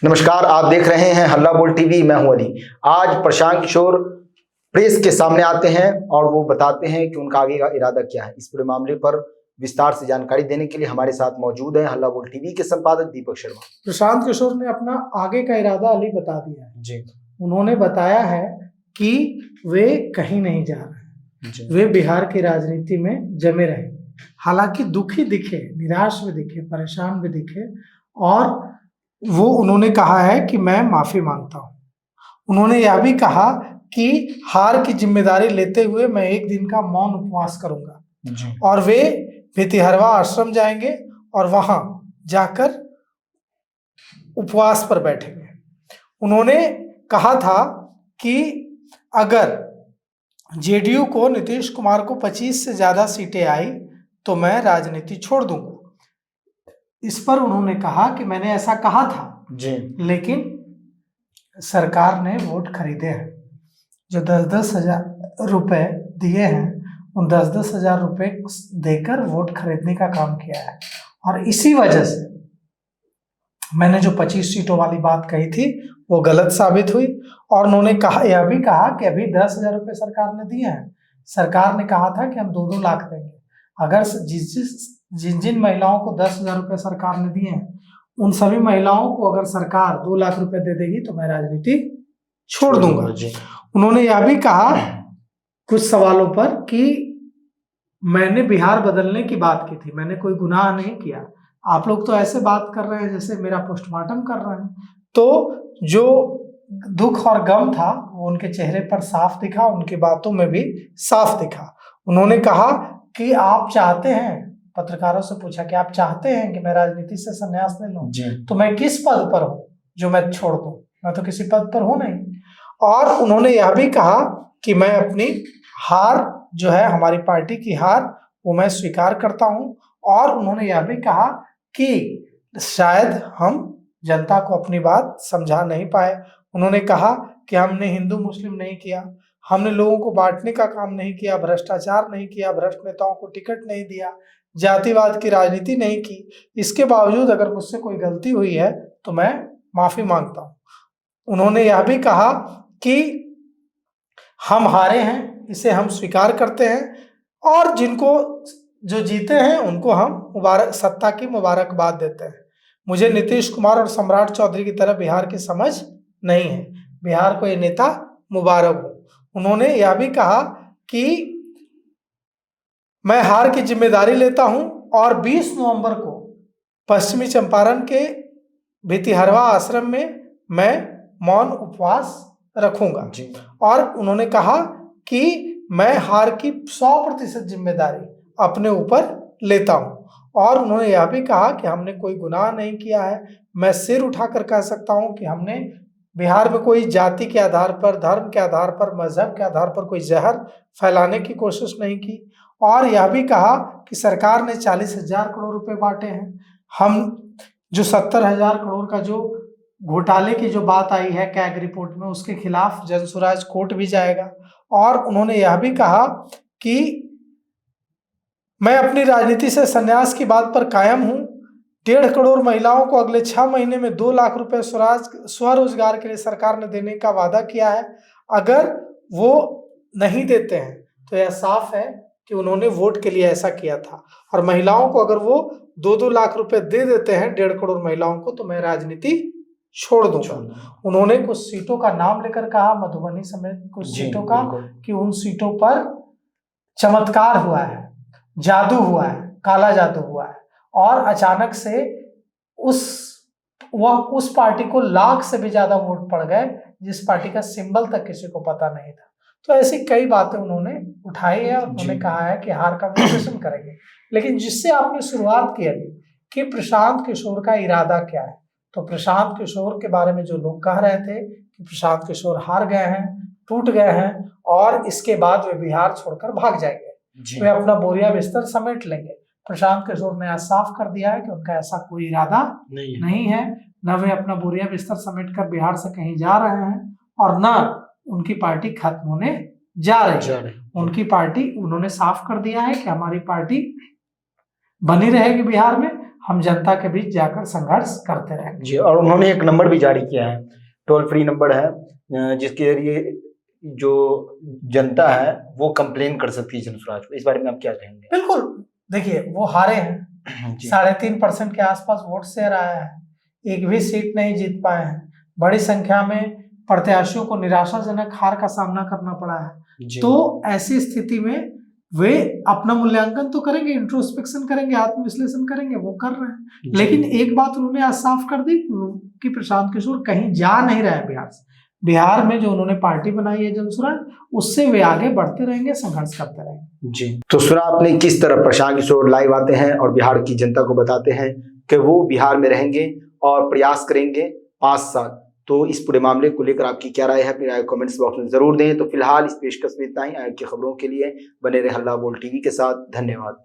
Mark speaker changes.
Speaker 1: नमस्कार, आप देख रहे हैं हल्ला बोल टीवी। मैं हूं अली। आज प्रशांत किशोर प्रेस के सामने आते हैं और वो बताते हैं कि उनका आगे का इरादा क्या है। इस पूरे मामले पर विस्तार से जानकारी देने के लिए हमारे साथ मौजूद है हल्ला बोल टीवी के संपादक दीपक शर्मा।
Speaker 2: प्रशांत किशोर ने अपना आगे का इरादा अली बता दिया है
Speaker 1: जी।
Speaker 2: उन्होंने बताया है कि वे कहीं नहीं जा रहे, वे बिहार की राजनीति में जमे रहे। हालांकि दुखी दिखे, निराश भी दिखे, परेशान भी दिखे, और वो उन्होंने कहा है कि मैं माफी मांगता हूं। उन्होंने यह भी कहा कि हार की जिम्मेदारी लेते हुए मैं एक दिन का मौन उपवास करूंगा और वे भितिहरवा आश्रम जाएंगे और वहां जाकर उपवास पर बैठेंगे। उन्होंने कहा था कि अगर जेडीयू को नीतीश कुमार को 25 से ज्यादा सीटें आई तो मैं राजनीति छोड़ दूंगा। इस पर उन्होंने कहा कि मैंने ऐसा कहा था
Speaker 1: जी,
Speaker 2: लेकिन सरकार ने वोट खरीदे हैं। जो 10-10 हजार रुपए दिए हैं, उन 10-10 हजार रुपए देकर वोट खरीदने का काम किया है। और इसी वजह से मैंने जो 25 सीटों वाली बात कही थी वो गलत साबित हुई। और उन्होंने कहा, यह भी कहा कि अभी 10,000 रुपये सरकार ने दिए हैं। सरकार ने कहा था कि हम 2-2 लाख देंगे। अगर जिन जिन महिलाओं को 10,000 रुपये सरकार ने दिए हैं, उन सभी महिलाओं को अगर सरकार 2 लाख रुपए दे देगी तो मैं राजनीति छोड़ दूंगा। उन्होंने यह भी कहा कुछ सवालों पर कि मैंने बिहार बदलने की बात की थी, मैंने कोई गुनाह नहीं किया। आप लोग तो ऐसे बात कर रहे हैं जैसे मेरा पोस्टमार्टम कर रहे हैं। तो जो दुख और गम था वो उनके चेहरे पर साफ दिखा, उनकी बातों में भी साफ दिखा। उन्होंने कहा कि आप चाहते हैं, पत्रकारों से पूछा कि आप चाहते हैं कि मैं राजनीति से संन्यास ले लूं, तो मैं किस पद पर हूं जो मैं छोड़ दूं? मैं तो किसी पद पर हूं नहीं। और उन्होंने यह भी कहा कि मैं अपनी हार जो है, हमारी पार्टी की हार, वो मैं स्वीकार करता हूं। और उन्होंने यह भी कहा कि शायद हम जनता को अपनी बात समझा नहीं पाए। उन्होंने कहा कि हमने हिंदू मुस्लिम नहीं किया, हमने लोगों को बांटने का काम नहीं किया, भ्रष्टाचार नहीं किया, भ्रष्ट नेताओं को टिकट नहीं दिया, जातिवाद की राजनीति नहीं की। इसके बावजूद अगर मुझसे कोई गलती हुई है तो मैं माफी मांगता हूं। उन्होंने यह भी कहा कि हम हारे हैं, इसे हम स्वीकार करते हैं, और जिनको जो जीते हैं उनको हम सत्ता की मुबारकबाद देते हैं। मुझे नीतीश कुमार और सम्राट चौधरी की तरह बिहार की समझ नहीं है, बिहार को ये नेता मुबारक हो। उन्होंने यह भी कहा कि मैं हार की जिम्मेदारी लेता हूं और 20 नवंबर को पश्चिमी चंपारण के भितिहरवा आश्रम में मैं मौन उपवास रखूंगा। और उन्होंने कहा कि मैं हार की 100% जिम्मेदारी अपने ऊपर लेता हूं। और उन्होंने यह भी कहा कि हमने कोई गुनाह नहीं किया है। मैं सिर उठाकर कह सकता हूं कि हमने बिहार में कोई जाति के आधार पर, धर्म के आधार पर, मजहब के आधार पर कोई जहर फैलाने की कोशिश नहीं की। और यह भी कहा कि सरकार ने 40,000 करोड़ रुपए बांटे हैं। हम जो 70,000 करोड़ का जो घोटाले की जो बात आई है कैग रिपोर्ट में, उसके खिलाफ जनसुराज कोर्ट भी जाएगा। और उन्होंने यह भी कहा कि मैं अपनी राजनीति से संन्यास की बात पर कायम हूं। 1.5 करोड़ महिलाओं को अगले 6 महीने में 2 लाख रुपए स्वरोजगार के लिए सरकार ने देने का वादा किया है। अगर वो नहीं देते हैं तो यह साफ है कि उन्होंने वोट के लिए ऐसा किया था। और महिलाओं को अगर वो 2-2 लाख रुपए दे देते हैं, 1.5 करोड़ महिलाओं को, तो मैं राजनीति छोड़ दूंगा। उन्होंने कुछ सीटों का नाम लेकर कहा, मधुबनी समेत कुछ सीटों का, कि उन सीटों पर चमत्कार हुआ है, जादू हुआ है, काला जादू हुआ है, और अचानक से उस पार्टी को लाख से भी ज्यादा वोट पड़ गए जिस पार्टी का सिंबल तक किसी को पता नहीं था। तो ऐसी कई बातें उन्होंने उठाई है और उन्होंने कहा है कि हार का विश्लेषण करेंगे। लेकिन जिससे आपने शुरुआत की अभी कि प्रशांत किशोर का इरादा क्या है, तो प्रशांत किशोर के बारे में जो लोग कह रहे थे कि प्रशांत किशोर हार गए हैं, टूट गए हैं और इसके बाद वे बिहार छोड़कर भाग जाएंगे, वे अपना बोरिया बिस्तर समेट लेंगे, प्रशांत किशोर ने साफ कर दिया है कि उनका ऐसा कोई इरादा नहीं है। न वे अपना बोरिया बिस्तर समेट कर बिहार से कहीं जा रहे हैं और न उनकी पार्टी खत्म होने जा रही है। उनकी पार्टी, उन्होंने साफ कर दिया है कि हमारी पार्टी बनी रहेगी बिहार में। हम जनता के बीच जाकर संघर्ष करते रहेंगे।
Speaker 1: जी, और उन्होंने एक नंबर भी जारी किया है, टोल फ्री नंबर है, जिसके जरिए जो जनता है वो कंप्लेन कर सकती है जनसुराज को। इस बारे में आप क्या कहेंगे?
Speaker 2: बिल्कुल, देखिए वो हारे हैं, 3.5% के आसपास वोट शेयर आया है, एक भी सीट नहीं जीत पाए हैं, बड़ी संख्या में प्रत्याशियों को निराशाजनक हार का सामना करना पड़ा है। तो ऐसी स्थिति में वे अपना मूल्यांकन तो करेंगे, इंट्रोस्पेक्शन करेंगे, आत्मविश्लेषण करेंगे, वो कर रहे हैं। लेकिन एक बात उन्होंने आज साफ कर दी कि प्रशांत किशोर कहीं जा नहीं रहे हैं बिहार से। बिहार में जो उन्होंने पार्टी बनाई है जनसुराज, उससे वे आगे बढ़ते रहेंगे, संघर्ष करते रहेंगे।
Speaker 1: जी, तो सुना आपने किस तरह प्रशांत किशोर लाइव आते हैं और बिहार की जनता को बताते हैं कि वो बिहार में रहेंगे और प्रयास करेंगे 5 साल। तो इस पूरे मामले को लेकर आपकी क्या राय है, अपनी राय कमेंट्स बॉक्स में जरूर दें। तो फिलहाल इस पेशकश में इतना ही। आगे की खबरों के लिए बने रहे हल्ला बोल टीवी के साथ। धन्यवाद।